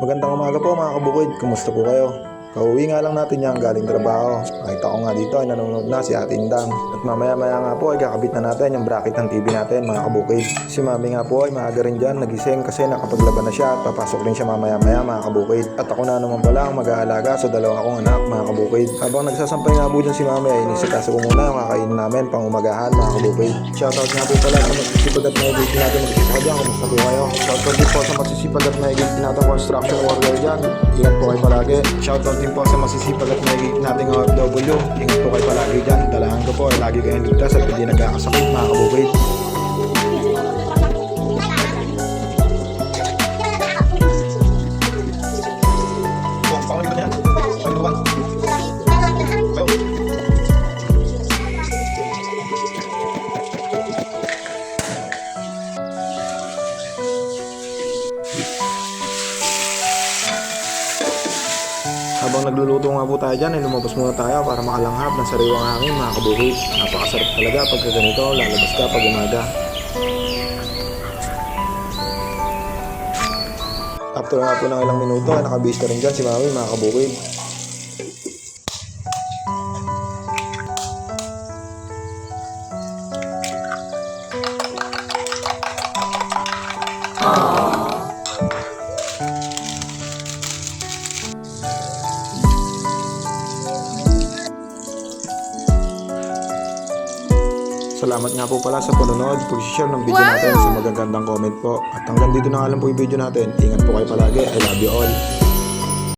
Magandang umaga po mga kabukid, kumusta po kayo? Kauwi nga lang natin yan galing trabaho. Nakita ko nga dito ay nanonood na si Ate Indang. At mamaya nga po ay kakabit na natin yung bracket ng TV natin mga kabukid. Si Mami nga po ay maaga rin dyan nagising kasi nakapaglaban na siya at papasok rin siya mamaya mga kabukid. At ako na naman pala ang mag-aalaga sa dalawa akong anak mga kabukid. Habang nagsasampay nga po dyan si Mami ay inisikaso ko muna yung kakainin namin pang umagahan mga kabukid. Shoutout nga po pala sa magsisipag at maigilin natin mag-isip dyan. Kumusta po kayo? Shoutout din po sa magsisipag at maigilin natin construction worker dyan. Ingat po kayo palagi. Shoutout din po sa masisipag at maigilin nating OFW. Ingat po kayo palagi dyan. Dalahan ko po ay lagi kayong ligtas at hindi nagkakasakit mga kabukid. Habang nagluluto nga po tayo dyan, ay lumabas muna tayo para makalanghap ng sariwang hangin mga kabukid. Napakasarap talaga pagka ganito, lalabas ka pag umaga. After nga po ng ilang minuto, ay nakabista rin dyan si Mami mga kabukid. Salamat nga po pala sa panonood, pag-share ng video natin sa magagandang comment po. At hanggang dito na nga lang po yung video natin. Ingat po kayo palagi. I love you all.